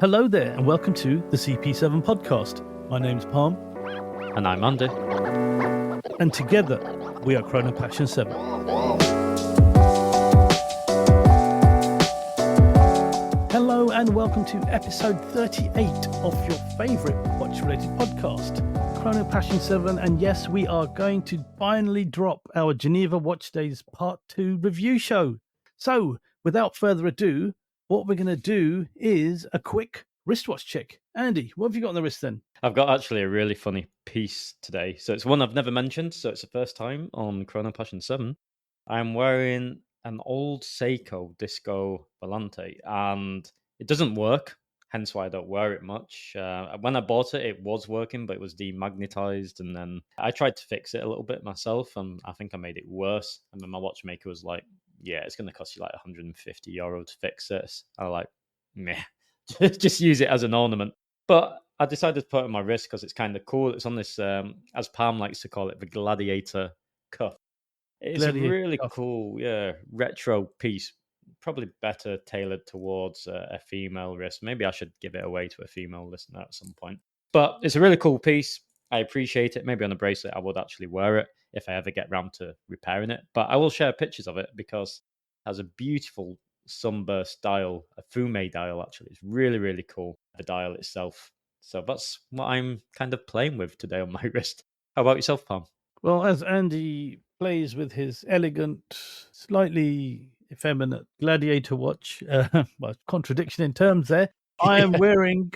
Hello there, and welcome to the CP7 podcast. My name's Palm. And I'm Andy. And together, we are Chrono Passion 7. Hello, and welcome to episode 38 of your favourite watch-related podcast, Chrono Passion 7. And yes, we are going to finally drop our Geneva Watch Days Part 2 review show. So, without further ado, what we're going to do is a quick wristwatch check. Andy, what have you got on the wrist then? I've got actually a really funny piece today. So it's one I've never mentioned, so it's the first time on Chrono Passion 7. I'm wearing an old Seiko Disco Volante, and it doesn't work, hence why I don't wear it much. When I bought it, it was working, but it was demagnetized, and then I tried to fix it a little bit myself, and I think I made it worse. And then my watchmaker was like, yeah, it's going to cost you like €150 to fix this. I was like, meh, just use it as an ornament. But I decided to put it on my wrist because it's kind of cool. It's on this, as Palm likes to call it, the Gladiator cuff. It's a really cool, retro piece. Probably better tailored towards a female wrist. Maybe I should give it away to a female listener at some point. But it's a really cool piece. I appreciate it. Maybe on a bracelet, I would actually wear it if I ever get round to repairing it. But I will share pictures of it because it has a beautiful sunburst dial, a Fume dial, actually. It's really, really cool, the dial itself. So that's what I'm kind of playing with today on my wrist. How about yourself, Palm? Well, as Andy plays with his elegant, slightly effeminate Gladiator watch, well, contradiction in terms there, I am wearing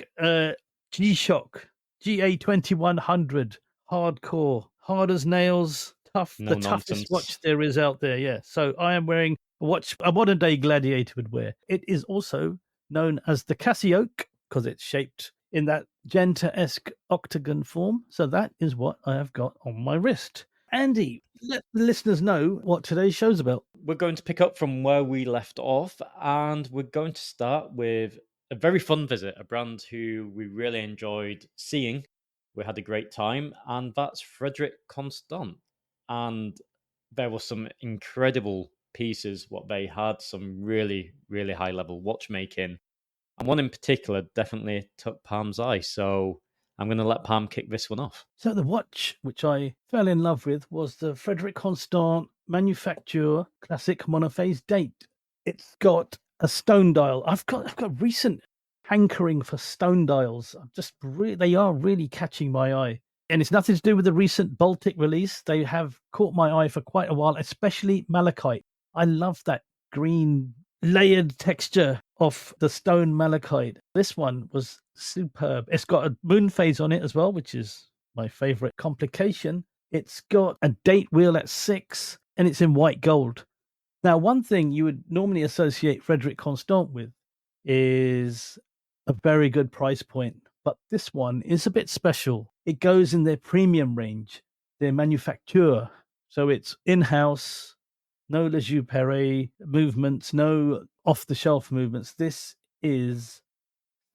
G-Shock GA2100, hardcore, hard as nails, tough, the toughest watch there is out there, yeah. So I am wearing a watch a modern-day Gladiator would wear. It is also known as the Casio because it's shaped in that Genta-esque octagon form. So that is what I have got on my wrist. Andy, let the listeners know what today's show's about. We're going to pick up from where we left off, and we're going to start with a very fun visit, a brand who we really enjoyed seeing. We had a great time, and that's Frederique Constant. And there were some incredible pieces, what they had, some really, really high-level watchmaking. And one in particular definitely took Palm's eye, so I'm going to let Palm kick this one off. So the watch which I fell in love with was the Frederique Constant Manufacture Classic Monophase Date. It's got a stone dial. I've got recent hankering for stone dials. They are really catching my eye. And it's nothing to do with the recent Baltic release. They have caught my eye for quite a while, especially malachite. I love that green layered texture of the stone malachite. This one was superb. It's got a moon phase on it as well, which is my favorite complication. It's got a date wheel at 6 and it's in white gold. Now, one thing you would normally associate Frederique Constant with is a very good price point, but this one is a bit special. It goes in their premium range, their manufacture. So it's in-house, no Lejeune movements, no off-the-shelf movements. This is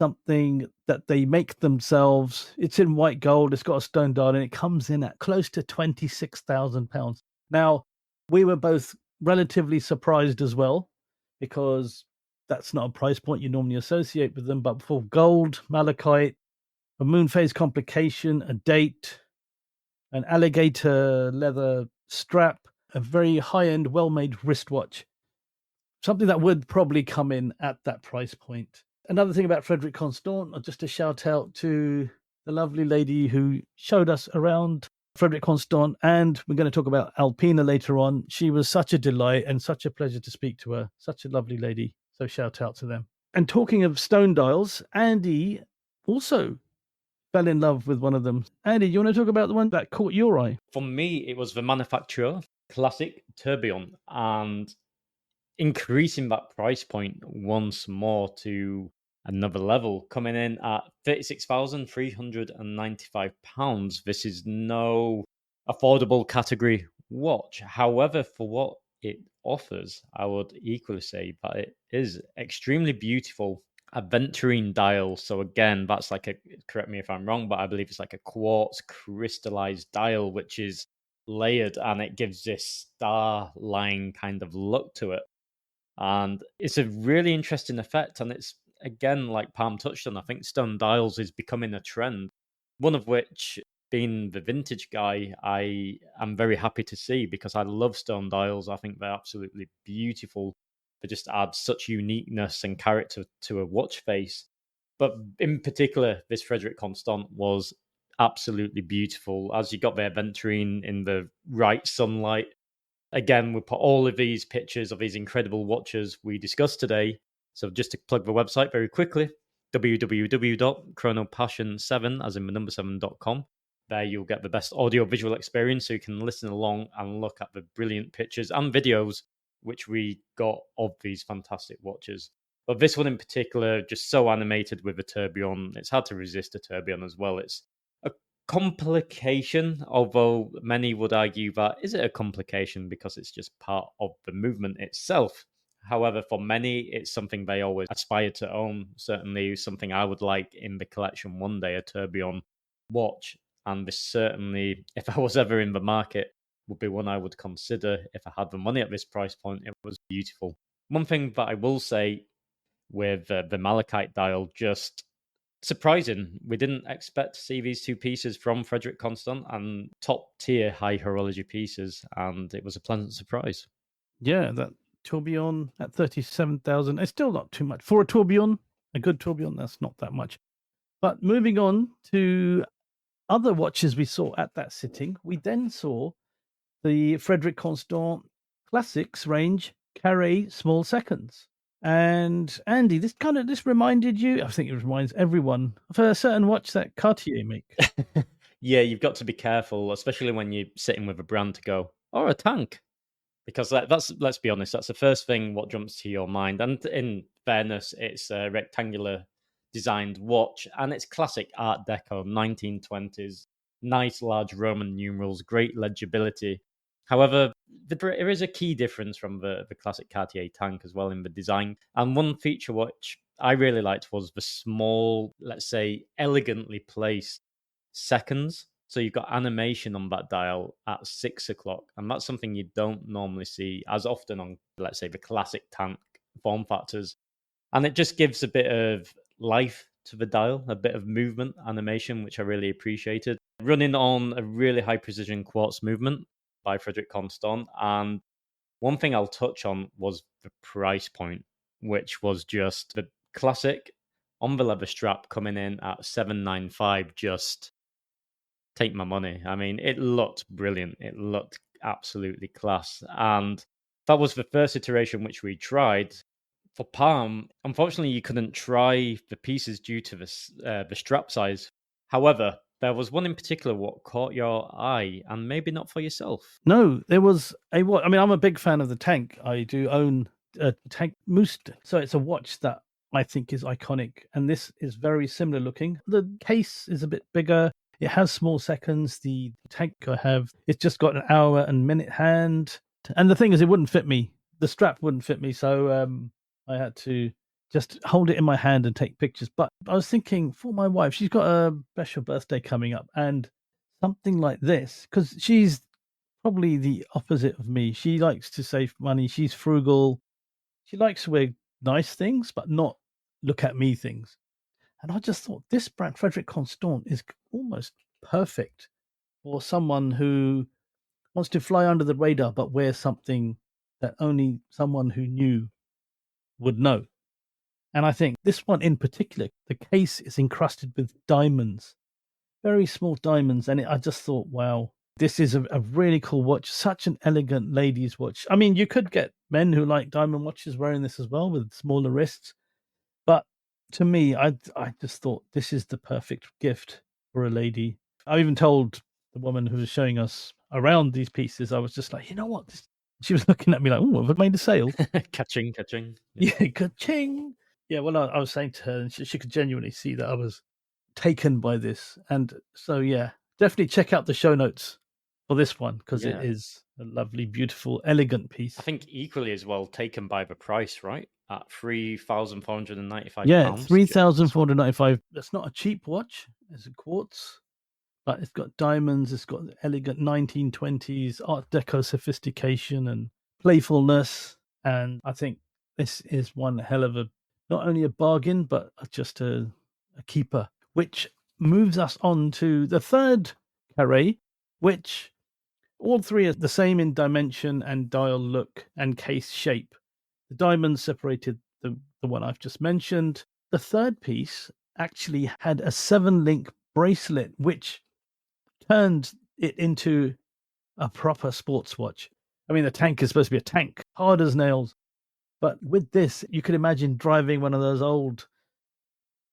something that they make themselves. It's in white gold. It's got a stone dial, and it comes in at close to £26,000. Now, we were both relatively surprised as well, because that's not a price point you normally associate with them. But for gold, malachite, a moon phase complication, a date, an alligator leather strap, a very high-end, well-made wristwatch, something that would probably come in at that price point. Another thing about Frederique Constant, just a shout out to the lovely lady who showed us around Frederique Constant, and we're going to talk about Alpina later on. She was such a delight and such a pleasure to speak to her. Such a lovely lady. So shout out to them. And talking of stone dials, Andy also fell in love with one of them. Andy, you want to talk about the one that caught your eye? For me, it was the manufacturer, Classic Tourbillon, and increasing that price point once more to another level, coming in at £36,395. This is no affordable category watch. However, for what it offers, I would equally say that it is extremely beautiful. Aventurine dial. So again, that's like correct me if I'm wrong, but I believe it's like a quartz crystallized dial, which is layered, and it gives this star line kind of look to it. And it's a really interesting effect, and it's again, like Palm touched on, I think stone dials is becoming a trend. One of which, being the vintage guy, I am very happy to see because I love stone dials. I think they're absolutely beautiful. They just add such uniqueness and character to a watch face. But in particular, this Frederique Constant was absolutely beautiful. As you got there venturing in the right sunlight, again, we put all of these pictures of these incredible watches we discussed today. So just to plug the website very quickly, www.chronopassion7, as in the number 7.com. There you'll get the best audio visual experience so you can listen along and look at the brilliant pictures and videos which we got of these fantastic watches. But this one in particular, just so animated with a tourbillon. It's hard to resist a tourbillon as well. It's a complication, although many would argue that is it a complication because it's just part of the movement itself. However, for many, it's something they always aspire to own. Certainly, something I would like in the collection one day, a tourbillon watch. And this certainly, if I was ever in the market, would be one I would consider if I had the money at this price point. It was beautiful. One thing that I will say with the malachite dial, just surprising. We didn't expect to see these two pieces from Frederique Constant and top tier high horology pieces, and it was a pleasant surprise. Yeah, that tourbillon at 37,000. It's still not too much for a tourbillon. A good tourbillon, that's not that much. But moving on to other watches we saw at that sitting, we then saw the Frederique Constant Classics range Carré small seconds. And Andy, this reminded you, I think it reminds everyone of a certain watch that Cartier make. Yeah, you've got to be careful, especially when you're sitting with a brand to go, or a tank. Because that's, let's be honest, that's the first thing what jumps to your mind. And in fairness, it's a rectangular designed watch, and it's classic Art Deco, 1920s, nice large Roman numerals, great legibility. However, there is a key difference from the classic Cartier tank as well in the design. And one feature which I really liked was the small, let's say, elegantly placed seconds. So you've got animation on that dial at 6 o'clock, and that's something you don't normally see as often on, let's say, the classic tank form factors. And it just gives a bit of life to the dial, a bit of movement animation, which I really appreciated. Running on a really high precision quartz movement by Frederique Constant. And one thing I'll touch on was the price point, which was just the classic on the leather strap coming in at 795. Just take my money. I mean, it looked brilliant. It looked absolutely class. And that was the first iteration which we tried. For Palm, unfortunately, you couldn't try the pieces due to the strap size. However, there was one in particular what caught your eye, and maybe not for yourself. No, there was a watch. I mean, I'm a big fan of the tank. I do own a tank Moser. So it's a watch that I think is iconic. And this is very similar looking. The case is a bit bigger. It has small seconds. The tank I have, it's just got an hour and minute hand. And the thing is, it wouldn't fit me. The strap wouldn't fit me. So I had to just hold it in my hand and take pictures. But I was thinking for my wife, she's got a special birthday coming up, and something like this, because she's probably the opposite of me. She likes to save money. She's frugal. She likes to wear nice things, but not look at me things. And I just thought this brand, Frederique Constant, is almost perfect for someone who wants to fly under the radar, but wear something that only someone who knew would know. And I think this one in particular, the case is encrusted with diamonds, very small diamonds. And I just thought, wow, this is a really cool watch, such an elegant ladies' watch. I mean, you could get men who like diamond watches wearing this as well with smaller wrists. But to me, I just thought this is the perfect gift for a lady. I even told the woman who was showing us around these pieces, I was just like, you know what? She was looking at me like, oh, have I made a sale? Catching. Yeah, ka-ching. Yeah, well, I was saying to her, and she could genuinely see that I was taken by this. And so, yeah, definitely check out the show notes for this one because it is a lovely, beautiful, elegant piece. I think equally as well taken by the price, right? At £3,495. Yeah, 3,495. That's not a cheap watch. It's a quartz, but it's got diamonds. It's got elegant 1920s Art Deco sophistication and playfulness. And I think this is one hell of a not only a bargain, but just a keeper, which moves us on to the third carré, which all three are the same in dimension and dial look and case shape. The diamonds separated the one I've just mentioned. The third piece actually had a 7-link bracelet, which turned it into a proper sports watch. I mean, the tank is supposed to be a tank, hard as nails. But with this, you could imagine driving one of those old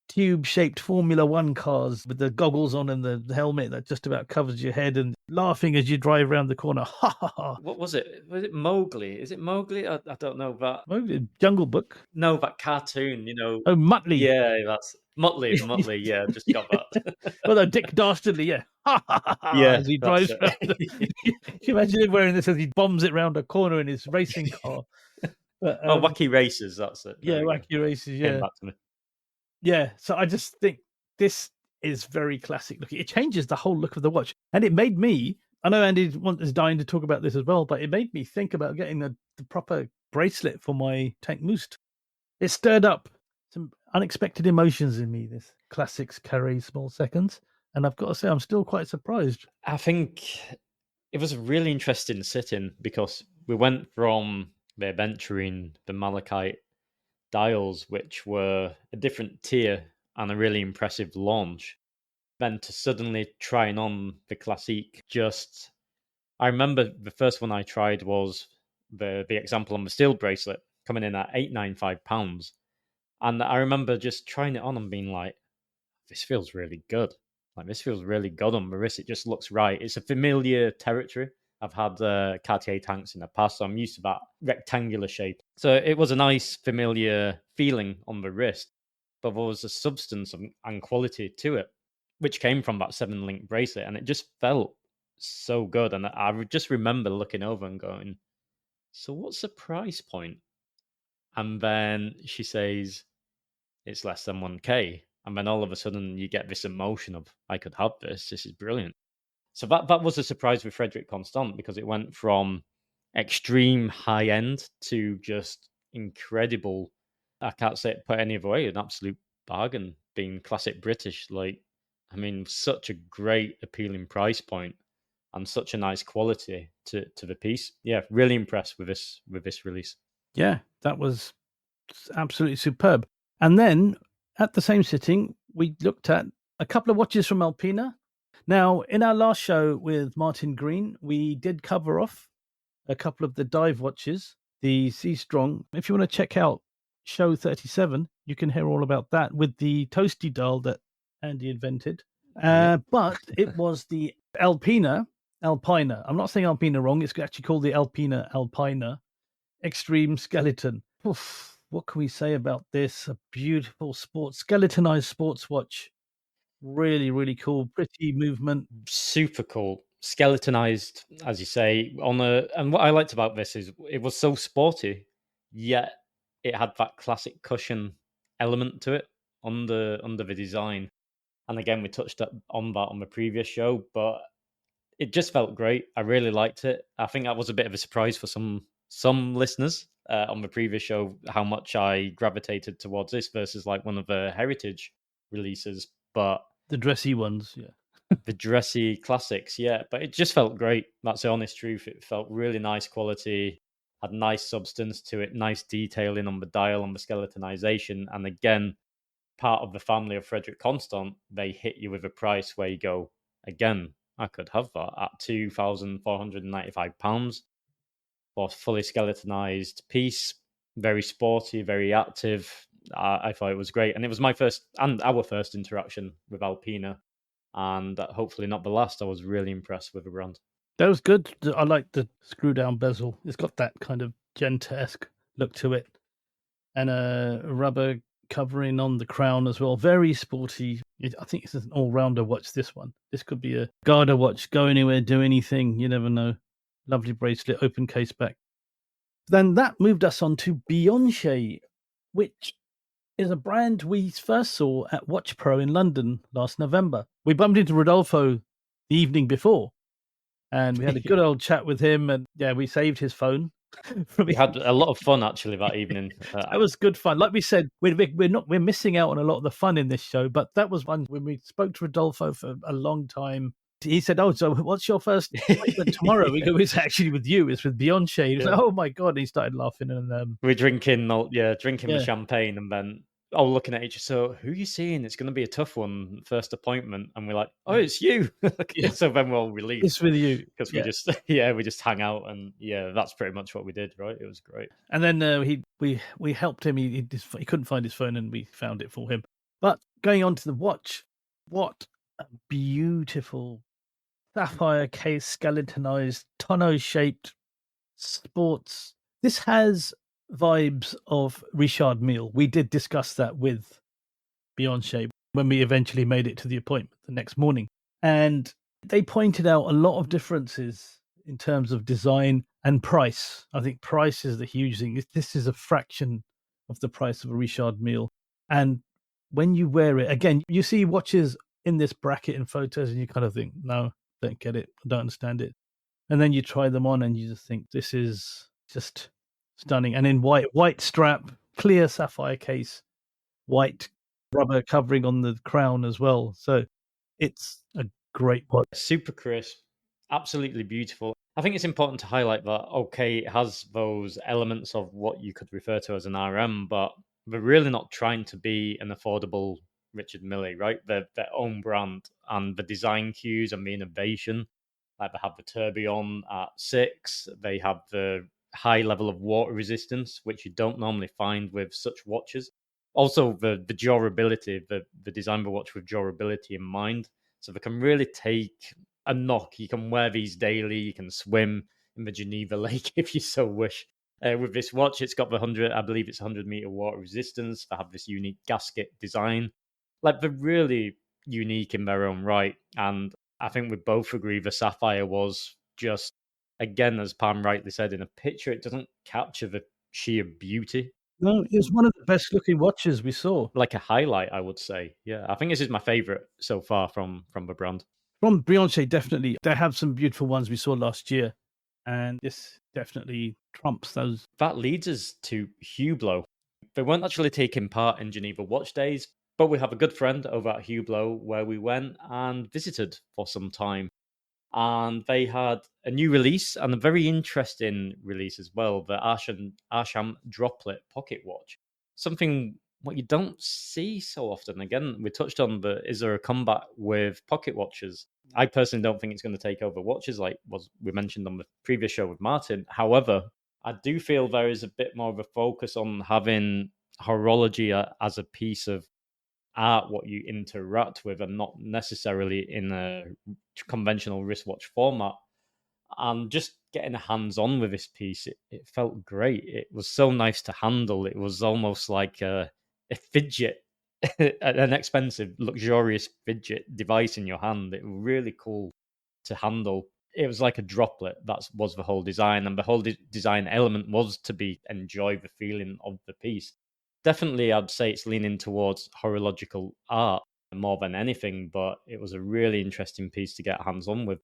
tube-shaped Formula One cars with the goggles on and the helmet that just about covers your head and laughing as you drive around the corner. Ha ha ha. What was it? Was it Mowgli? Is it Mowgli? I don't know. That Jungle Book. No, that cartoon, Oh, Muttley. Yeah, that's Muttley. Yeah, just got that. Well, Dick Dastardly, yeah. Ha ha ha ha, Yeah, as he drives around. Can you imagine him wearing this as he bombs it round a corner in his racing car? But, Wacky Races, that's it. Yeah, Wacky Races, yeah. Came back to me. Yeah, so I just think this is very classic looking. It changes the whole look of the watch. And it made me, I know Andy is dying to talk about this as well, but it made me think about getting the proper bracelet for my Tank Moost. It stirred up some unexpected emotions in me, this classics carry small seconds. And I've got to say, I'm still quite surprised. I think it was a really interesting sitting because we went from the aventurine, the malachite dials, which were a different tier and a really impressive launch, then to suddenly trying on the classique. I remember the first one I tried was the example on the steel bracelet coming in at £895. And I remember just trying it on and being like, this feels really good. Like, this feels really good on the wrist. It just looks right. It's a familiar territory. I've had Cartier tanks in the past, so I'm used to that rectangular shape. So it was a nice, familiar feeling on the wrist, but there was a substance and quality to it, which came from that 7-link bracelet, and it just felt so good. And I just remember looking over and going, so what's the price point? And then she says, it's less than 1K. And then all of a sudden you get this emotion of, I could have this. This is brilliant. So that was a surprise with Frederique Constant because it went from extreme high end to just incredible. I can't say it put any other way, an absolute bargain being classic British. Like, I mean, such a great appealing price point and such a nice quality to the piece. Yeah, really impressed with this release. Yeah, that was absolutely superb. And then at the same sitting, we looked at a couple of watches from Alpina. Now, in our last show with Martin Green, we did cover off a couple of the dive watches, the Sea Strong. If you want to check out show 37, you can hear all about that with the toasty dial that Andy invented. But it was the Alpina. I'm not saying Alpina wrong. It's actually called the Alpina Extreme Skeleton. Oof, what can we say about this? A beautiful skeletonized sports watch. Really, really cool. Pretty movement. Super cool. Skeletonized, as you say, and what I liked about this is it was so sporty, yet it had that classic cushion element to it under the design. And again, we touched on that on the previous show, but it just felt great. I really liked it. I think that was a bit of a surprise for some listeners on the previous show, how much I gravitated towards this versus like one of the heritage releases. But the dressy ones, yeah. The dressy classics, yeah. But it just felt great. That's the honest truth. It felt really nice quality, had nice substance to it, nice detailing on the dial, on the skeletonization. And again, part of the family of Frederique Constant, they hit you with a price where you go, again, I could have that at £2,495 for a fully skeletonized piece. Very sporty, very active. I thought it was great. And it was my first and our first interaction with Alpina. And hopefully not the last. I was really impressed with the brand. That was good. I like the screw down bezel. It's got that kind of Gent-esque look to it. And a rubber covering on the crown as well. Very sporty. I think it's an all-rounder watch, this one. This could be a Garda watch. Go anywhere, do anything. You never know. Lovely bracelet, open case back. Then that moved us on to Bianchet, which is a brand we first saw at Watch Pro in London last November. We bumped into Rodolfo the evening before, and we had a good old chat with him. And yeah, we saved his phone from We had a lot of fun actually that evening. That was good fun. Like we said, we're missing out on a lot of the fun in this show, but that was one when we spoke to Rodolfo for a long time. He said, "Oh, so what's your first appointment tomorrow?" We Yeah. go, "It's actually with you. It's with Bianchet." He was Yeah. like, "Oh my god!" And he started laughing, and We're drinking, drinking the yeah, champagne, and then all looking at each other. So, who are you seeing? It's going to be a tough one, first appointment, and we're like, "Oh, yeah, it's you!" yeah, So then we're all relieved it's with you. because we Yeah, just, we just hang out, and that's pretty much what we did. Right? It was great. and then we helped him. He couldn't find his phone, and we found it for him. But going on to the watch, what a beautiful sapphire case, skeletonized, tonneau shaped sports. This has vibes of Richard Mille. We did discuss that with Bianchet when we eventually made it to the appointment the next morning. And they pointed out a lot of differences in terms of design and price. I think price is the huge thing. This is a fraction of the price of a Richard Mille. And when you wear it, again, you see watches in this bracket in photos and you kind of think, no, don't get it. I don't understand it. And then you try them on and you just think this is just stunning. And in white strap, clear sapphire case, white rubber covering on the crown as well. So it's a great watch. Super crisp, absolutely beautiful. I think it's important to highlight that, okay, it has those elements of what you could refer to as an RM, but they're really not trying to be an affordable Richard Mille, right? They're their own brand, and the design cues and the innovation. Like they have the tourbillon at 6, they have the high level of water resistance, which you don't normally find with such watches. Also, the durability, the design of the watch with durability in mind. So they can really take a knock. You can wear these daily. You can swim in the Geneva Lake if you so wish. With this watch, it's got the 100, I believe it's 100-meter water resistance. They have this unique gasket design. Like they're really unique in their own right. And I think we both agree the Sapphire was just, again, as Pam rightly said, in a picture, it doesn't capture the sheer beauty. No, it was one of the best looking watches we saw. Like a highlight, I would say. Yeah, I think this is my favorite so far from the brand. From Bianchet, definitely. They have some beautiful ones we saw last year. And this definitely trumps those. That leads us to Hublot. They weren't actually taking part in Geneva Watch Days, but we have a good friend over at Hublot where we went and visited for some time. And they had a new release and a very interesting release as well, the Arsham Droplet Pocket Watch. Something what you don't see so often. Again, we touched on the is there a combat with pocket watches? I personally don't think it's going to take over watches like was we mentioned on the previous show with Martin. However, I do feel there is a bit more of a focus on having horology as a piece of art, what you interact with, and not necessarily in a conventional wristwatch format. And just getting hands on with this piece, it felt great. It was so nice to handle. It was almost like a fidget, an expensive, luxurious fidget device in your hand. It was really cool to handle. It was like a droplet. That was the whole design, and the whole design element was to be enjoy the feeling of the piece. Definitely, I'd say it's leaning towards horological art more than anything, but it was a really interesting piece to get hands on with.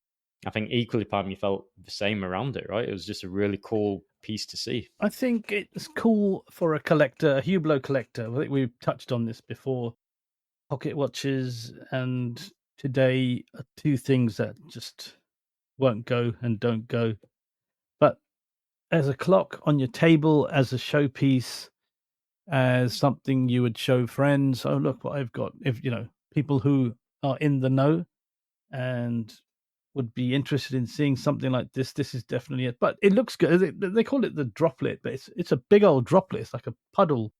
I think equally, Pam, you felt the same around it, right? It was just a really cool piece to see. I think it's cool for a collector, a Hublot collector. I think we've touched on this before. Pocket watches and today are two things that just won't go and don't go. But as a clock on your table, as a showpiece, as something you would show friends, oh, look what I've got. If, people who are in the know and would be interested in seeing something like this is definitely it. But it looks good. They call it the droplet, but it's a big old droplet. It's like a puddle.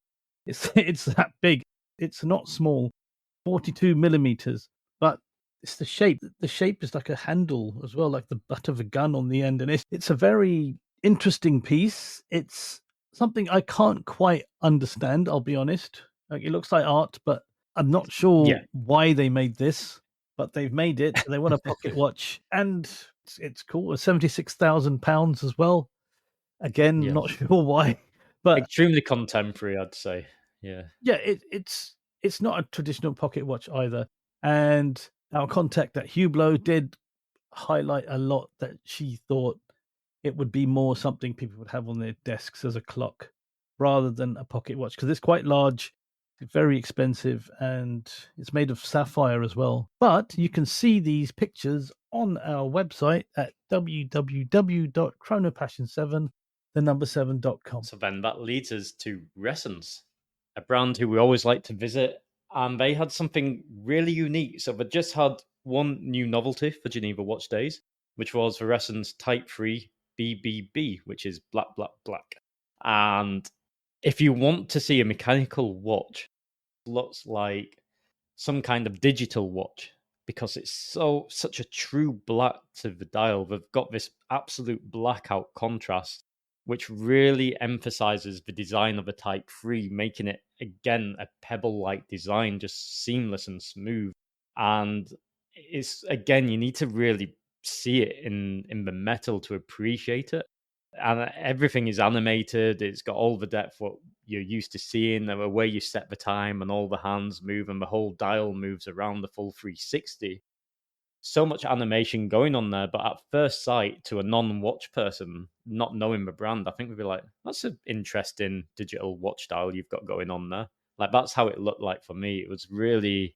It's that big. It's not small, 42 millimeters, but it's the shape. The shape is like a handle as well, like the butt of a gun on the end, and it's a very interesting piece. It's something I can't quite understand. I'll be honest. Like it looks like art, but I'm not sure Yeah, why they made this. But they've made it. They want a pocket watch, and it's cool. £76,000 as well. Again, yeah. not sure why, but Extremely contemporary, I'd say. Yeah. yeah, it's not a traditional pocket watch either. And our contact at Hublot did highlight a lot that she thought it would be more something people would have on their desks as a clock rather than a pocket watch, because it's quite large, very expensive, and it's made of sapphire as well. But you can see these pictures on our website at www.chronopassion7, the number 7.com. So then that leads us to Ressence, a brand who we always like to visit, and they had something really unique. So they just had one new novelty for Geneva Watch Days, which was the Ressence Type 3 BBB, which is black, black, black. And if you want to see a mechanical watch, it looks like some kind of digital watch because it's such a true black to the dial. They've got this absolute blackout contrast, which really emphasizes the design of a Type 3, making it, again, a pebble-like design, just seamless and smooth. And it's, again, you need to really see it in the metal to appreciate it. And everything is animated. It's got all the depth what you're used to seeing, the way you set the time, and all the hands move, and the whole dial moves around the full 360. So much animation going on there, but at first sight, to a non-watch person, not knowing the brand, I think we'd be like, "That's an interesting digital watch dial you've got going on there." Like, that's how it looked like for me. It was really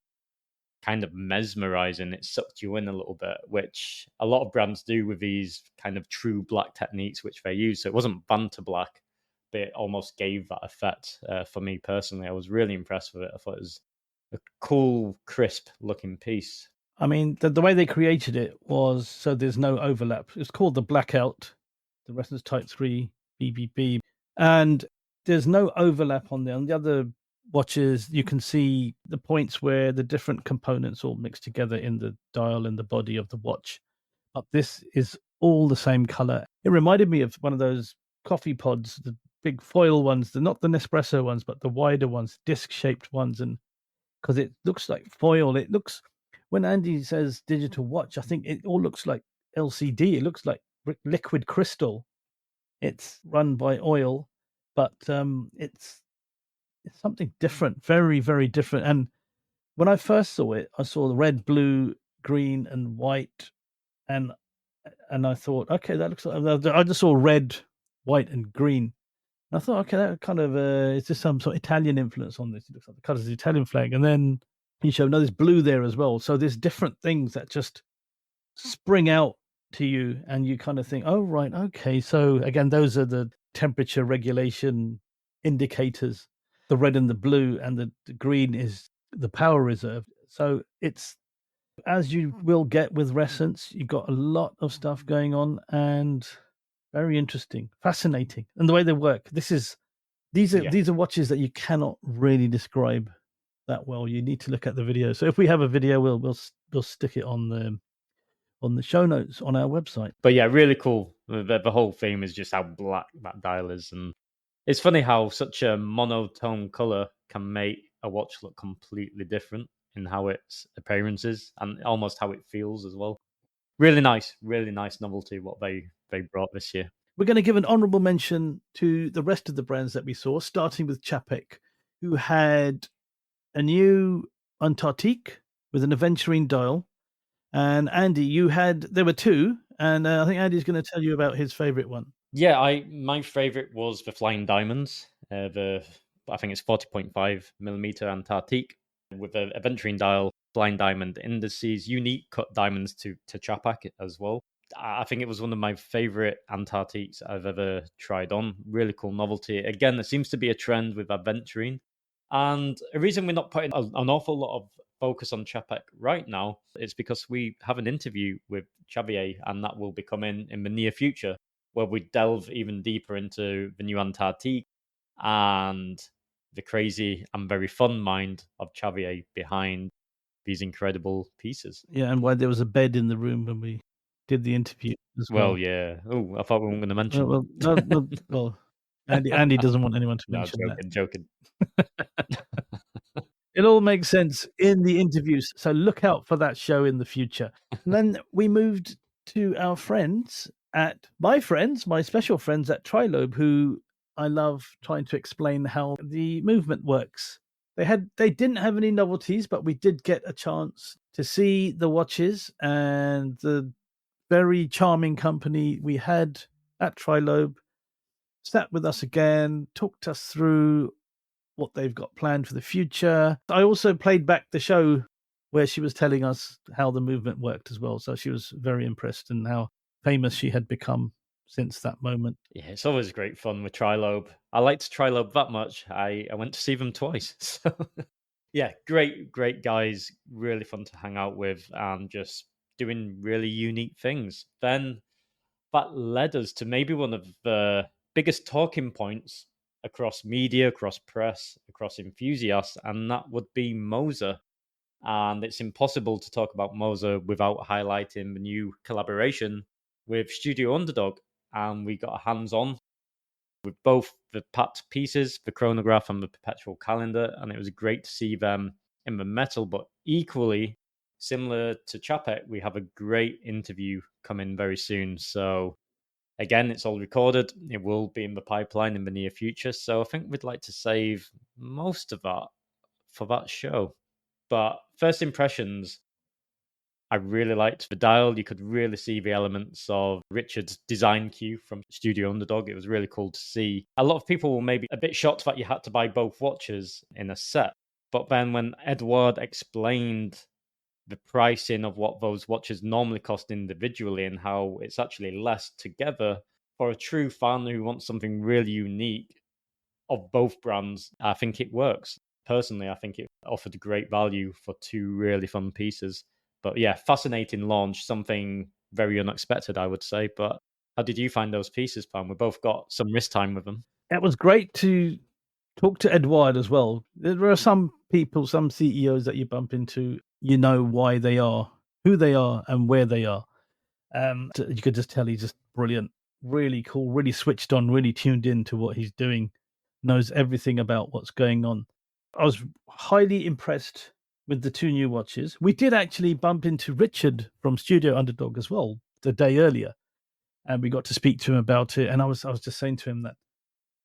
kind of mesmerizing. It sucked you in a little bit, which a lot of brands do with these kind of true black techniques which they use. So it wasn't banter black, but it almost gave that effect for me personally. I was really impressed with it. I thought it was a cool, crisp looking piece. I mean, the way they created it was so there's no overlap. It's called the Blackout, the Ressence Type 3 BBB, and there's no overlap on there. On the other watches, you can see the points where the different components all mixed together in the dial and the body of the watch. But this is all the same color. It reminded me of one of those coffee pods, the big foil ones, not the Nespresso ones, but the wider ones, disc-shaped ones, and because it looks like foil. It looks, when Andy says digital watch, I think it all looks like LCD. It looks like liquid crystal. It's run by oil, but it's something different, very, very different. And when I first saw it, I saw the red, blue, green, and white, and I thought, okay, that looks like. I just saw red, white, and green. And I thought, okay, that kind of is this some sort of Italian influence on this? It looks like the colours of the Italian flag. And then you show, no, there's blue there as well. So there's different things that just spring out to you, and you kind of think, oh, right, okay. So again, those are the temperature regulation indicators. The red and the blue, and the green is the power reserve. So it's, as you will get with Ressence, you've got a lot of stuff going on, and very interesting, fascinating, and the way they work. These are watches that you cannot really describe that well. You need to look at the video. So if we have a video, we'll stick it on the show notes on our website. But yeah, really cool. The whole theme is just how black that dial is, and it's funny how such a monotone color can make a watch look completely different in how its appearance is and almost how it feels as well. Really nice novelty what they brought this year. We're going to give an honorable mention to the rest of the brands that we saw, starting with Czapek, who had a new Antarctique with an aventurine dial. And Andy, there were two, and I think Andy's going to tell you about his favorite one. Yeah, my favorite was the Flying Diamonds. I think it's 40.5 millimeter Antarctique with an aventurine dial, Flying Diamond indices, unique cut diamonds to Czapek as well. I think it was one of my favorite Antarctiques I've ever tried on. Really cool novelty. Again, there seems to be a trend with aventurine. And a reason we're not putting an awful lot of focus on Czapek right now is because we have an interview with Xavier, and that will be coming in the near future, where we delve even deeper into the new Antarctique and the crazy and very fun mind of Xavier behind these incredible pieces. Yeah, and why there was a bed in the room when we did the interview as well. Well, yeah. Oh, I thought we weren't going to mention. Well, Andy doesn't want anyone to mention that. Joking. It all makes sense in the interviews, so look out for that show in the future. And then we moved to our friends my special friends at Trilobe, who I love trying to explain how the movement works. They didn't have any novelties, but we did get a chance to see the watches and the very charming company we had at Trilobe, sat with us again, talked us through what they've got planned for the future. I also played back the show where she was telling us how the movement worked as well. So she was very impressed and how famous she had become since that moment. Yeah, it's always great fun with Trilobe. I liked Trilobe that much. I went to see them twice. So yeah, great guys. Really fun to hang out with and just doing really unique things. Then that led us to maybe one of the biggest talking points across media, across press, across enthusiasts, and that would be Moser. And it's impossible to talk about Moser without highlighting the new collaboration with Studio Underdog. And we got hands on with both the packed pieces, the chronograph and the perpetual calendar. And it was great to see them in the metal, but equally similar to Czapek, we have a great interview coming very soon. So again, it's all recorded. It will be in the pipeline in the near future. So I think we'd like to save most of that for that show. But first impressions, I really liked the dial. You could really see the elements of Richard's design cue from Studio Underdog. It was really cool to see. A lot of people were maybe a bit shocked that you had to buy both watches in a set. But then when Edward explained the pricing of what those watches normally cost individually and how it's actually less together, for a true fan who wants something really unique of both brands, I think it works. Personally, I think it offered great value for two really fun pieces. But yeah, fascinating launch, something very unexpected, I would say. But how did you find those pieces, Pam? We both got some wrist time with them. It was great to talk to Edouard as well. There are some people, some CEOs that you bump into, you know why they are, who they are, and where they are. You could just tell he's just brilliant, really cool, really switched on, really tuned in to what he's doing, knows everything about what's going on. I was highly impressed with the two new watches. We did actually bump into Richard from Studio Underdog as well the day earlier, and we got to speak to him about it. And I was just saying to him that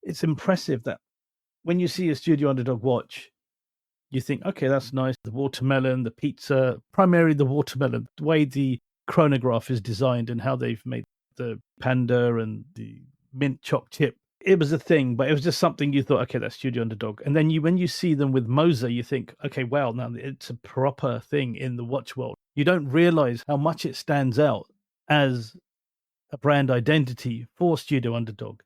it's impressive that when you see a Studio Underdog watch, you think, okay, that's nice. The watermelon, the pizza, primarily the watermelon, the way the chronograph is designed and how they've made the panda and the mint choc chip. It was a thing, but it was just something you thought, okay, that's Studio Underdog. And then when you see them with Moser, you think, okay, wow, now it's a proper thing in the watch world. You don't realize how much it stands out as a brand identity for Studio Underdog.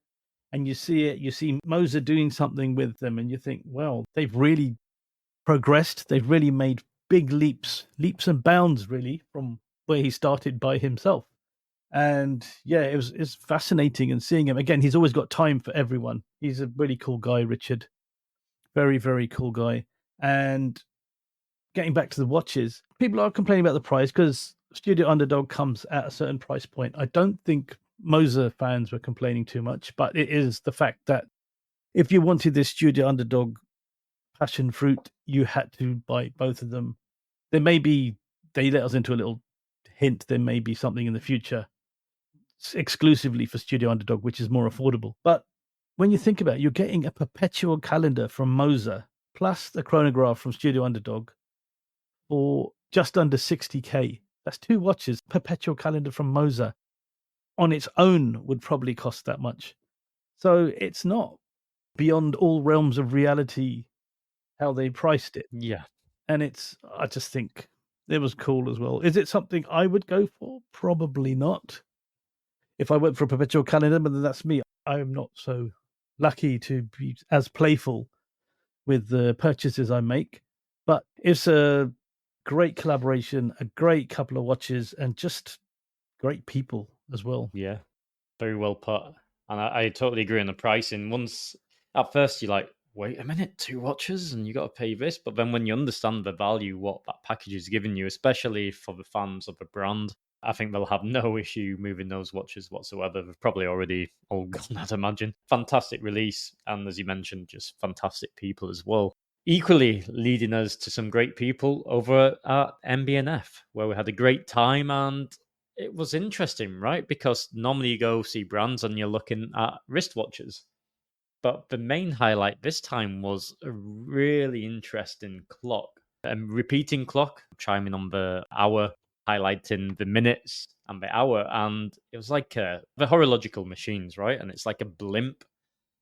And you see Moser doing something with them, and you think, well, they've really progressed. They've really made big leaps and bounds, really, from where he started by himself. And yeah, it's fascinating and seeing him again. He's always got time for everyone. He's a really cool guy, Richard. Very, very cool guy. And getting back to the watches, people are complaining about the price because Studio Underdog comes at a certain price point. I don't think Moser fans were complaining too much, but it is the fact that if you wanted this Studio Underdog passion fruit, you had to buy both of them. There may be, they let us into a little hint, there may be something in the future exclusively for Studio Underdog, which is more affordable. But when you think about it, you're getting a perpetual calendar from Moser plus the chronograph from Studio Underdog for just under 60K. That's two watches. Perpetual calendar from Moser on its own would probably cost that much. So it's not beyond all realms of reality how they priced it. Yeah. And I just think it was cool as well. Is it something I would go for? Probably not. If I went for a perpetual calendar, but that's me. I'm not so lucky to be as playful with the purchases I make. But it's a great collaboration, a great couple of watches, and just great people as well. Yeah. Very well put. And I totally agree on the pricing. Once at first you're like, wait a minute, two watches and you got to pay this. But then when you understand the value, what that package is giving you, especially for the fans of the brand, I think they'll have no issue moving those watches whatsoever. They've probably already all gone, I'd imagine. Fantastic release. And as you mentioned, just fantastic people as well. Equally leading us to some great people over at MBNF, where we had a great time and it was interesting, right? Because normally you go see brands and you're looking at wristwatches. But the main highlight this time was a really interesting clock. A repeating clock, chiming on the hour, highlighting the minutes and the hour, and it was like the horological machines, right? And it's like a blimp,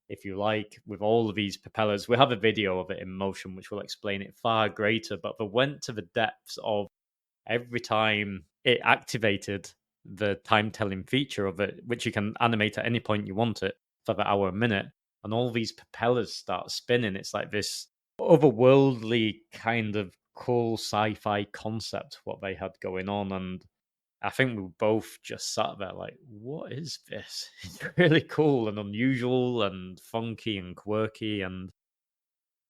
if you like, with all of these propellers. We have a video of it in motion, which will explain it far greater, but they went to the depths of every time it activated the time telling feature of it, which you can animate at any point you want it for the hour, minute, and all these propellers start spinning. It's like this otherworldly kind of cool sci-fi concept what they had going on, and I think we both just sat there like, what is this? It's really cool and unusual and funky and quirky, and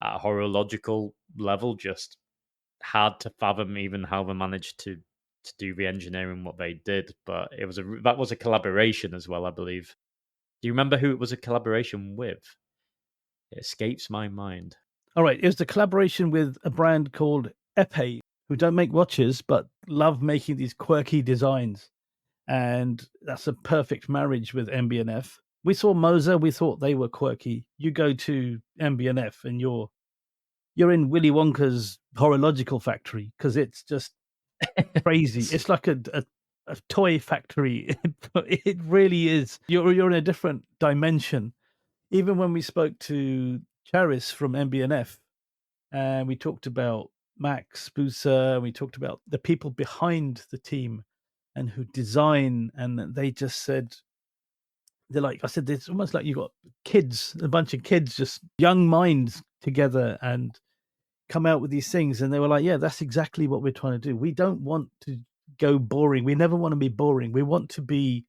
at a horological level just hard to fathom even how they managed to do the engineering what they did. But that was a collaboration as well, I believe. Do you remember who it was a collaboration with? It escapes my mind. All right, it was the collaboration with a brand called Epée, who don't make watches but love making these quirky designs, and that's a perfect marriage with MB&F. We saw Moser, we thought they were quirky. You go to MB&F and you're in Willy Wonka's horological factory, because it's just crazy. It's like a toy factory. It really is. You're in a different dimension. Even when we spoke to Charis from MB&F, and we talked about Max Buser, and we talked about the people behind the team and who design, and they just said, they're like, I said, it's almost like you got kids, a bunch of kids, just young minds together, and come out with these things. And they were like, yeah, that's exactly what we're trying to do. We don't want to go boring. We never want to be boring. We want to be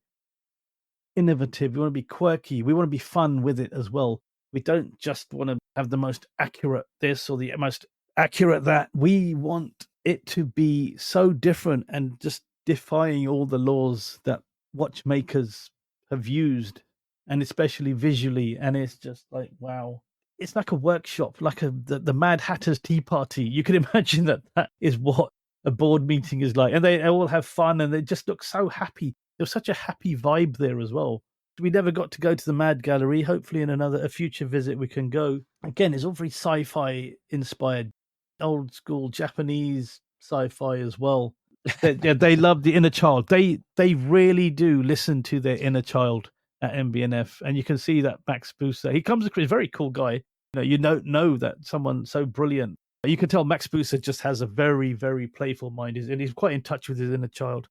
innovative. We want to be quirky. We want to be fun with it as well. We don't just want to have the most accurate this or the most accurate that. We want it to be so different and just defying all the laws that watchmakers have used, and especially visually. And it's just like, wow. It's like a workshop, like the Mad Hatter's Tea Party. You can imagine that is what a board meeting is like. And they all have fun, and they just look so happy. There's such a happy vibe there as well. We never got to go to the Mad Gallery. Hopefully in a future visit we can go. Again, it's all very sci-fi inspired, old school Japanese sci-fi as well. They love the inner child. They really do listen to their inner child at MB&F, and you can see that Max Buser. He comes across a very cool guy. You don't know that someone so brilliant. You can tell Max Buser just has a very, very playful mind, and he's quite in touch with his inner child.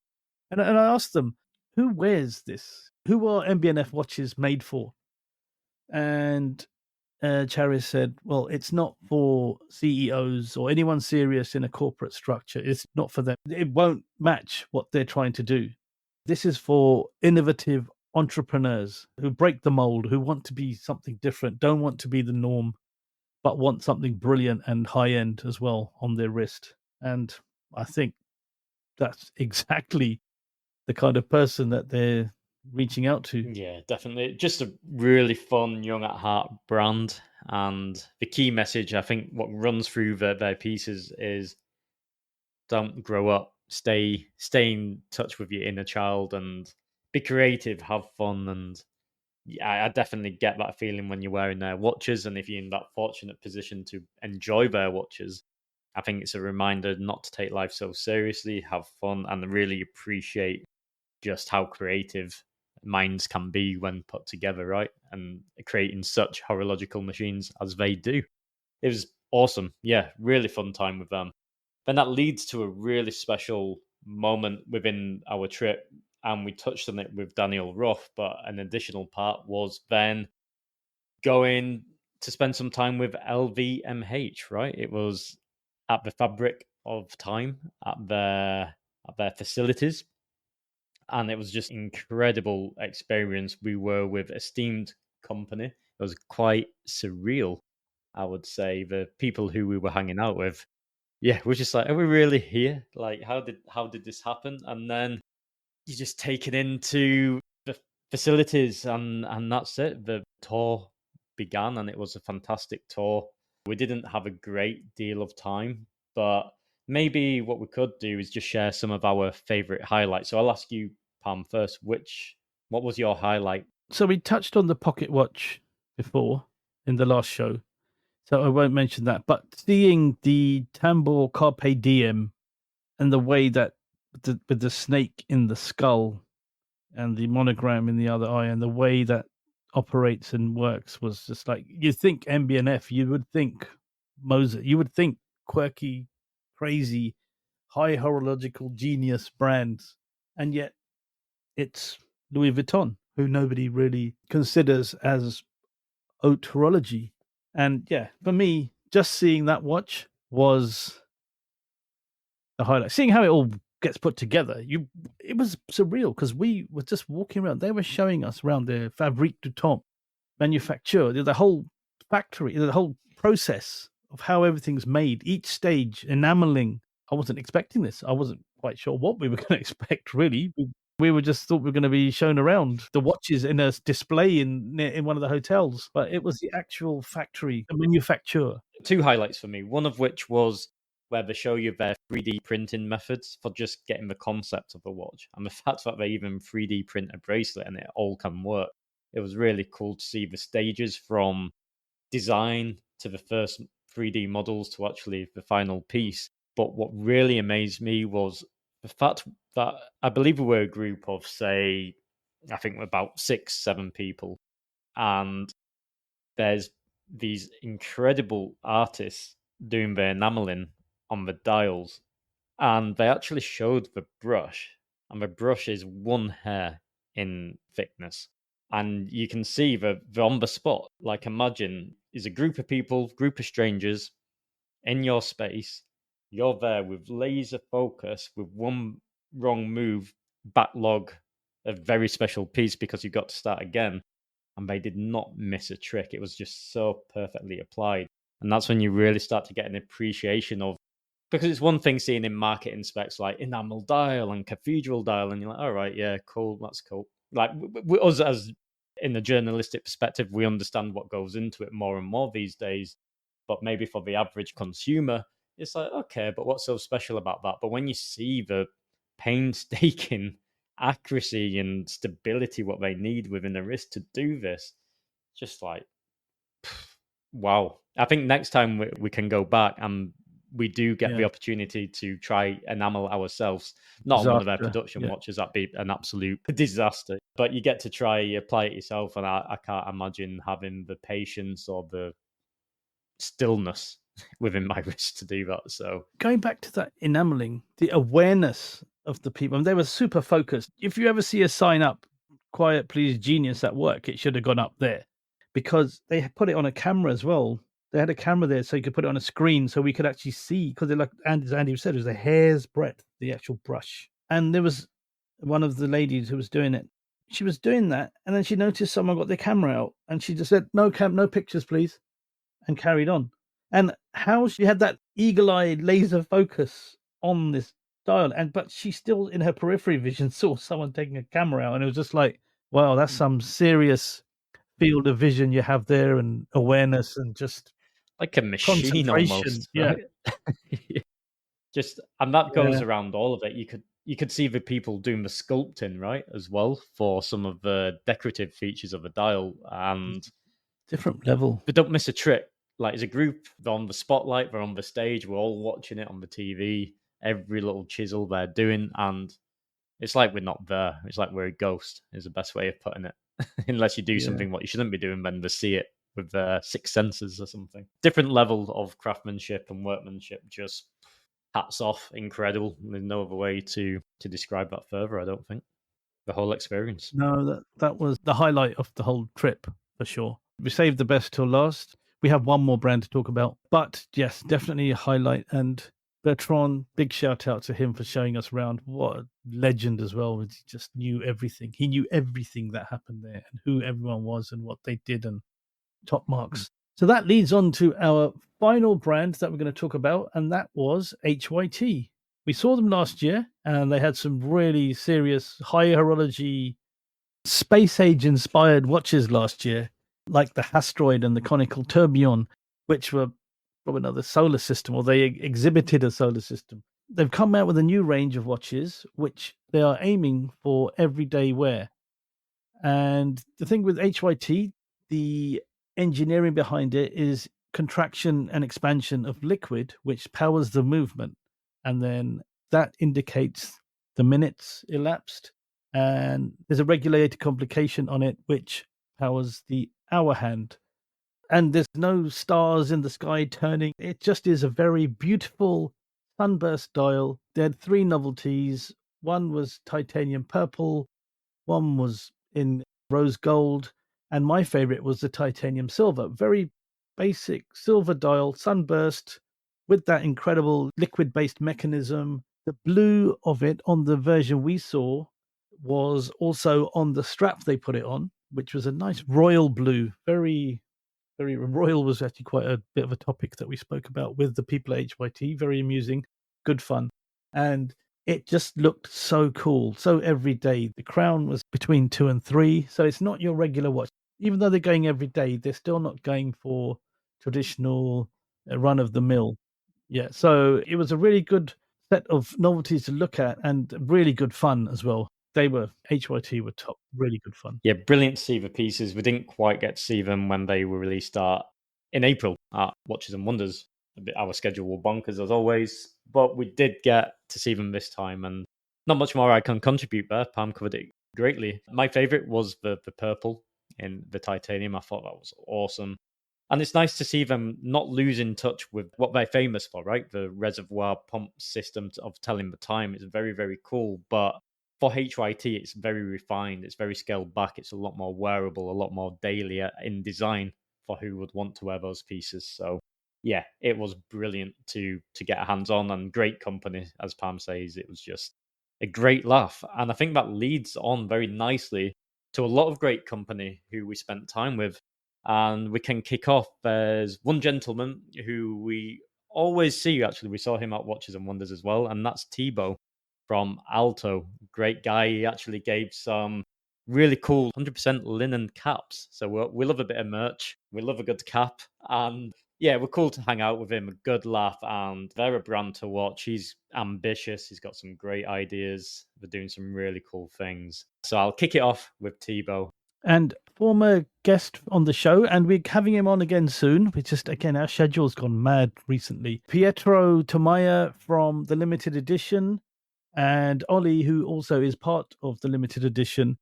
And I asked them, who wears this? Who are MB&F watches made for? And Charis said, well, it's not for CEOs or anyone serious in a corporate structure. It's not for them. It won't match what they're trying to do. This is for innovative entrepreneurs who break the mold, who want to be something different, don't want to be the norm, but want something brilliant and high end as well on their wrist. And I think that's exactly the kind of person that they're reaching out to. Yeah, definitely. Just a really fun, young at heart brand. And the key message, I think, what runs through their pieces is don't grow up, stay in touch with your inner child, and be creative, have fun. And I definitely get that feeling when you're wearing their watches, and if you're in that fortunate position to enjoy their watches, I think it's a reminder not to take life so seriously, have fun, and really appreciate just how creative minds can be when put together, right? And creating such horological machines as they do. It was awesome. Yeah, really fun time with them. Then that leads to a really special moment within our trip, and we touched on it with Daniel Ruff, but an additional part was then going to spend some time with LVMH, right? It was at the Fabrique of time at their facilities, and it was just incredible experience. We were with esteemed company. It was quite surreal, I would say. The people who we were hanging out with, yeah, we're just like, are we really here? Like, how did this happen? And then you just take it into the facilities, and that's it. The tour began, and it was a fantastic tour. We didn't have a great deal of time, but maybe what we could do is just share some of our favorite highlights. So I'll ask you, Pam, first. What was your highlight? So we touched on the pocket watch before in the last show, so I won't mention that. But seeing the Tambor Carpe Diem and the way that with the snake in the skull and the monogram in the other eye, and the way that operates and works was just like, you think MB&F, you would think Moser, you would think quirky, crazy, high horological genius brands, and yet it's Louis Vuitton, who nobody really considers as haute horology. And yeah, for me, just seeing that watch was the highlight. Seeing how it all gets put together, it was surreal because we were just walking around. They were showing us around the Fabrique du Temps manufacture, the whole factory, the whole process of how everything's made, each stage, enameling. I wasn't expecting this. I wasn't quite sure what we were going to expect, really. We were just thought we were going to be shown around the watches in a display in one of the hotels, but it was the actual factory, the manufacture. 2 highlights for me, one of which was where they show you their 3D printing methods for just getting the concept of the watch, and the fact that they even 3D print a bracelet and it all can work. It was really cool to see the stages from design to the first 3D models to actually the final piece. But what really amazed me was the fact that I believe we were a group of, say, I think about 6-7 people, and there's these incredible artists doing the enameling on the dials, and they actually showed the brush, and the brush is 1 hair in thickness, and you can see the on the spot. Like, imagine is a group of people, group of strangers in your space. You're there with laser focus, with one wrong move, backlog a very special piece because you got to start again. And they did not miss a trick. It was just so perfectly applied. And that's when you really start to get an appreciation of, because it's one thing seeing in marketing specs like enamel dial and cathedral dial, and you're like, all right, yeah, cool, that's cool. Like us as in the journalistic perspective, we understand what goes into it more and more these days. But maybe for the average consumer, it's like, okay, but what's so special about that? But when you see the painstaking accuracy and stability what they need within the wrist to do this, just like, wow. I think next time we can go back and we do get the Yeah, opportunity to try enamel ourselves, not on one of their disaster. production Yeah. watches, that'd be an absolute disaster. But you get to try apply it yourself, and I can't imagine having the patience or the stillness within my wrist to do that. So Going back to that enameling, the awareness of the people, and they were super focused. If you ever see a sign up, "Quiet, please, genius at work," it should have gone up there, because they had put it on a camera as well. They had a camera there so you could put it on a screen so we could actually see, because they're like Andy said, it was a hair's breadth, the actual brush. And there was one of the ladies who was doing it. She was doing that, and then she noticed someone got their camera out, and she just said, "No no pictures, please," and carried on. And how she had that eagle-eyed laser focus on this dial, but she still in her periphery vision saw someone taking a camera out, and it was just like, wow, that's some serious field of vision you have there, and awareness, and just like a machine concentration. almost, Yeah, right? Just, and that goes yeah, around all of it. You could see the people doing the sculpting, right, as well, for some of the decorative features of the dial, and different level. they don't miss a trick. Like, as a group, they're on the spotlight, they're on the stage, we're all watching it on the TV, every little chisel they're doing, and it's like we're not there. It's like we're a ghost, is the best way of putting it. Unless you do Yeah. something what you shouldn't be doing, then they see it with their sixth senses or something. Different level of craftsmanship and workmanship, just hats off, incredible. There's no other way to describe that further, I don't think. The whole experience. No, that was the highlight of the whole trip for sure. We saved the best till last. We have one more brand to talk about, but yes, definitely a highlight. And Bertrand, big shout out to him for showing us around. What a legend as well. He just knew everything. He knew everything that happened there, and who everyone was, and what they did, and top marks. So that leads on to our final brand that we're going to talk about, and that was HYT. We saw them last year, and they had some really serious high horology, space age inspired watches last year, like the Hastroid and the Conical Tourbillon, which were from another solar system, or they exhibited a solar system. They've come out with a new range of watches, which they are aiming for everyday wear. And the thing with HYT, the engineering behind it is contraction and expansion of liquid, which powers the movement. And then that indicates the minutes elapsed. And there's a regulated complication on it, which powers the hour hand. And there's no stars in the sky turning. It just is a very beautiful sunburst dial. They had 3 novelties. One was titanium purple, one was in rose gold, and my favorite was the titanium silver. Very basic silver dial, sunburst with that incredible liquid based mechanism. The blue of it on the version we saw was also on the strap they put it on, which was a nice royal blue. Very royal was actually quite a bit of a topic that we spoke about with the people at HYT. Very amusing, good fun. And it just looked so cool, so everyday. The crown was between 2 and 3, so it's not your regular watch. Even though they're going every day, they're still not going for traditional run of the mill. Yeah, so it was a really good set of novelties to look at and really good fun as well. HYT were top, really good fun. Yeah, brilliant to see the pieces. We didn't quite get to see them when they were released in April at Watches and Wonders. Our schedule was bonkers as always, but we did get to see them this time, and not much more I can contribute there. Pam covered it greatly. My favourite was the purple in the titanium. I thought that was awesome. And it's nice to see them not losing touch with what they're famous for, right? The reservoir pump system of telling the time is very, very cool. But for HYT, it's very refined. It's very scaled back. It's a lot more wearable, a lot more daily in design for who would want to wear those pieces. So, yeah, it was brilliant to get a hands on, and great company, as Pam says. It was just a great laugh. And I think that leads on very nicely to a lot of great company who we spent time with. And we can kick off. There's one gentleman who we always see, actually. We saw him at Watches and Wonders as well, and that's Thibaut from Alto. Great guy. He actually gave some really cool 100% linen caps. So we love a bit of merch. We love a good cap. And yeah, we're cool to hang out with him. A good laugh. And they're a brand to watch. He's ambitious. He's got some great ideas. They're doing some really cool things. So I'll kick it off with Thibaut. And former guest on the show, and we're having him on again soon. We just, again, our schedule's gone mad recently. Pietro Tomaya from the limited edition, and Ollie, who also is part of the limited edition.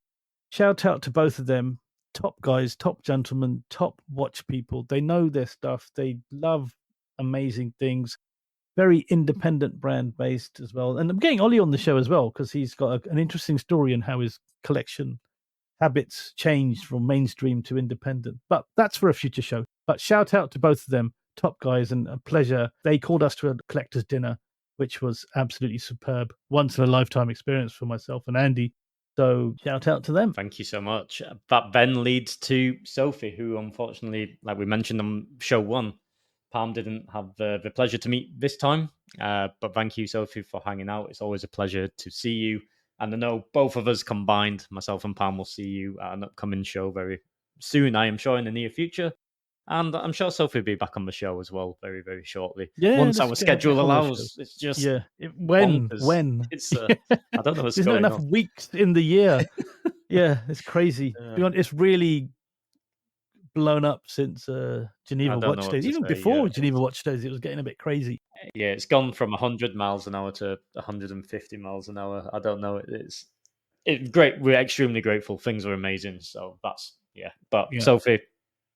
Shout out to both of them. Top guys, top gentlemen, top watch people. They know their stuff. They love amazing things. Very independent brand based as well. And I'm getting Ollie on the show as well because he's got an interesting story on how his collection habits changed from mainstream to independent. But that's for a future show. But shout out to both of them, top guys, and a pleasure. They called us to a collector's dinner, which was absolutely superb. Once in a lifetime experience for myself and Andy. So shout out to them. Thank you so much. That then leads to Sophie, who unfortunately, like we mentioned on show 1, Palm didn't have the pleasure to meet this time. But thank you, Sophie, for hanging out. It's always a pleasure to see you. And I know both of us combined, myself and Pam, will see you at an upcoming show very soon, I am sure, in the near future. And I'm sure Sophie will be back on the show as well very, very shortly. Yeah, once our schedule allows. It's just when bonkers. It's I don't know what's there's going not enough on. weeks in the year. Yeah, it's crazy. It's really blown up since Geneva Watch Days. Even before Geneva Watch Days, it was getting a bit crazy. Yeah, it's gone from 100 miles an hour to 150 miles an hour. I don't know. It's great. We're extremely grateful. Things are amazing. So that's, But Sophie,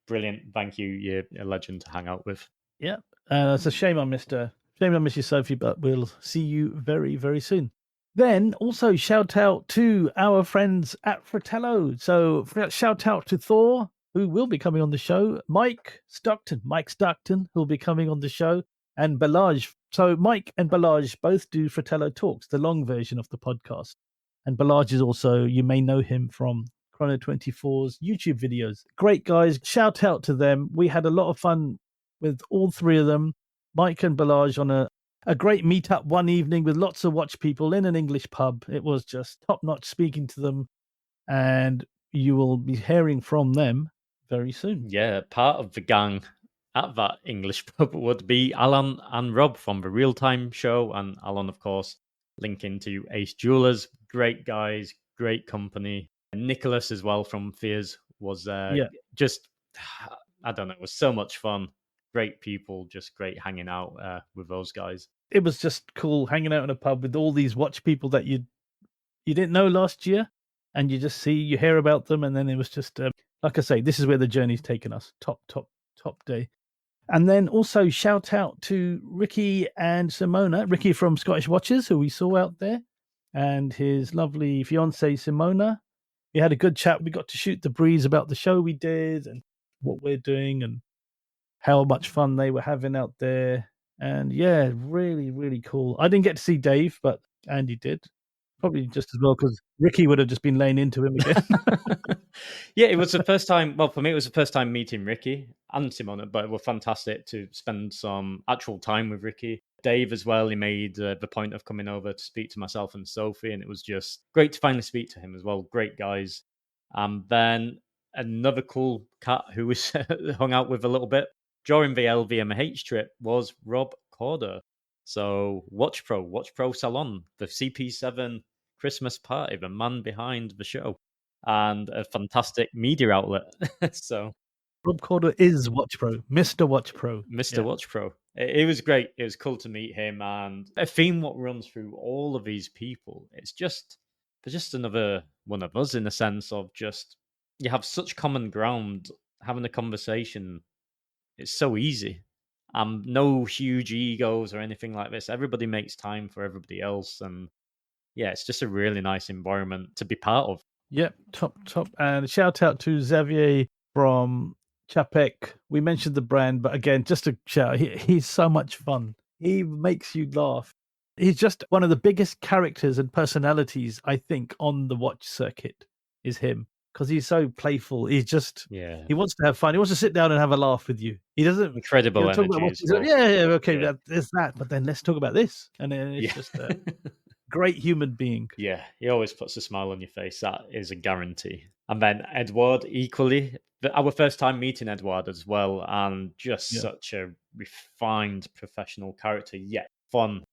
brilliant. Thank you. You're a legend to hang out with. Yeah. It's a shame I missed her. Shame I miss you, Sophie, but we'll see you very, very soon. Then also shout out to our friends at Fratello. So shout out to Thor, who will be coming on the show, Mike Stockton, who will be coming on the show, and Balaj. So Mike and Balaj both do Fratello Talks, the long version of the podcast. And Balaj is also, you may know him from Chrono24's YouTube videos. Great guys. Shout out to them. We had a lot of fun with all three of them, Mike and Balaj, on a great meetup one evening with lots of watch people in an English pub. It was just top-notch speaking to them, and you will be hearing from them very soon. Yeah, part of the gang at that English pub would be Alan and Rob from the Real Time Show, and Alan, of course, linking to Ace Jewelers. Great guys, great company. And Nicholas as well from Fears was just, I don't know, it was so much fun. Great people, just great hanging out with those guys. It was just cool hanging out in a pub with all these watch people that you'd you didn't know last year, and you hear about them, and then it was just like I say, this is where the journey's taken us. Top day. And then also shout out to Ricky and Simona. Ricky from Scottish Watches, who we saw out there, and his lovely fiancée Simona. We had a good chat. We got to shoot the breeze about the show we did and what we're doing and how much fun they were having out there. And yeah, really, really cool. I didn't get to see Dave, but Andy did. Probably just as well because Ricky would have just been laying into him again. Yeah, it was the first time. Well, for me, it was the first time meeting Ricky and Simona, but it was fantastic to spend some actual time with Ricky. Dave as well, he made the point of coming over to speak to myself and Sophie, and it was just great to finally speak to him as well. Great guys. Then another cool cat who was hung out with a little bit during the LVMH trip was Rob Corder. So Watch Pro Salon, the CP7 Christmas party, the man behind the show, and a fantastic media outlet. So Rob Corder is Watch Pro, Mr. Watch Pro. Mr. Watch Pro. It was great. It was cool to meet him, and a theme what runs through all of these people. It's just they're just another one of us in the sense of just you have such common ground. Having a conversation, it's so easy. No huge egos or anything like this. Everybody makes time for everybody else, and yeah, it's just a really nice environment to be part of. Yep, top. And shout out to Xavier from Czapek. We mentioned the brand, but again, just a shout. He's so much fun. He makes you laugh. He's just one of the biggest characters and personalities, I think, on the watch circuit is him. Because he's so playful. He wants to have fun. He wants to sit down and have a laugh with you. He doesn't incredible energy. Well. Yeah, there's that. But then let's talk about this. And then it's just a great human being. Yeah, he always puts a smile on your face. That is a guarantee. And then Edward, equally, our first time meeting Edward as well, and just such a refined professional character, yet fun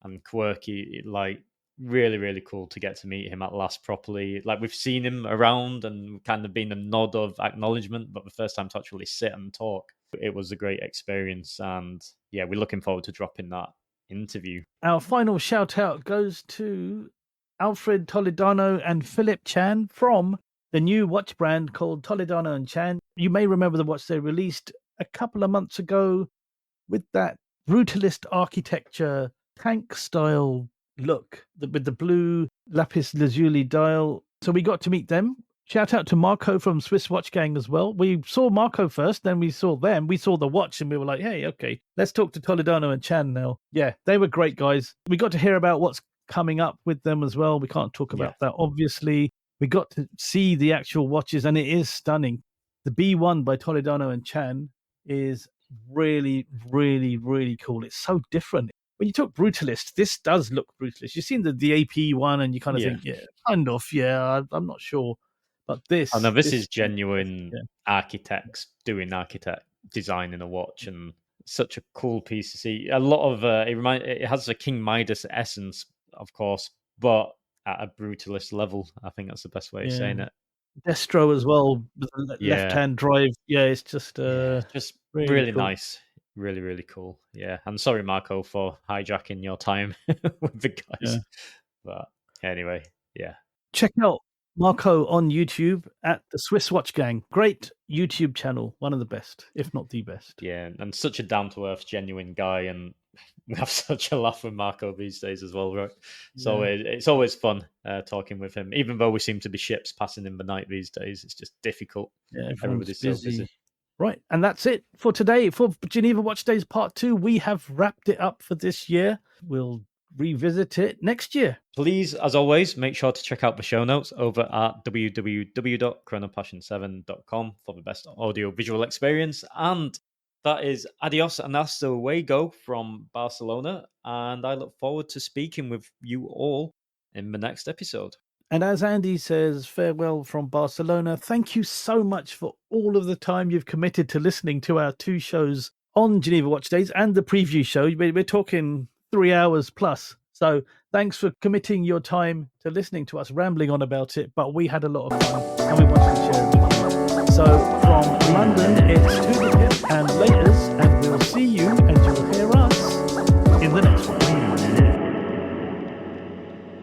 and quirky. Like, really, really cool to get to meet him at last properly. Like, we've seen him around and kind of been a nod of acknowledgement, but the first time to actually sit and talk, it was a great experience. And yeah, we're looking forward to dropping that interview. Our final shout out goes to Alfred Toledano and Philip Chan from the new watch brand called Toledano and Chan. You may remember the watch they released a couple of months ago with that brutalist architecture, tank style look with the blue lapis lazuli dial. So we got to meet them. Shout out to Marco from Swiss Watch Gang as well. We saw Marco first, then we saw them. We saw the watch and we were like, hey, okay, let's talk to Toledano and Chan now. Yeah, they were great guys. We got to hear about what's coming up with them as well. We can't talk about that, obviously. We got to see the actual watches and it is stunning. The B1 by Toledano and Chan is really, really, really cool. It's so different. When you talk brutalist, this does look brutalist. You've seen the AP one and you kind of think, I'm not sure. But this... Oh, no, this is genuine architects doing architect design in a watch, and such a cool piece to see. A lot of... it has a King Midas essence, of course, but at a brutalist level. I think that's the best way of saying it. Destro as well, left-hand drive. Yeah, it's just... just really cool. Nice. Really, really cool. Yeah. And sorry, Marco, for hijacking your time with the guys. Yeah. But anyway, yeah. Check out Marco on YouTube at the Swiss Watch Gang. Great YouTube channel. One of the best, if not the best. Yeah. And such a down-to-earth, genuine guy. And we have such a laugh with Marco these days as well, right? So it's always fun talking with him. Even though we seem to be ships passing in the night these days, it's just difficult. Yeah, everybody's so busy. Right, and that's it for today. For Geneva Watch Days Part 2, we have wrapped it up for this year. We'll revisit it next year. Please, as always, make sure to check out the show notes over at www.chronopassion7.com for the best audio-visual experience. And that is adios and hasta luego from Barcelona. And I look forward to speaking with you all in the next episode. And as Andy says, farewell from Barcelona. Thank you so much for all of the time you've committed to listening to our 2 shows on Geneva Watch Days and the preview show. We're talking 3 hours plus. So thanks for committing your time to listening to us rambling on about it. But we had a lot of fun and we wanted to share it with you. So from London, it's to the tip and laters, and we'll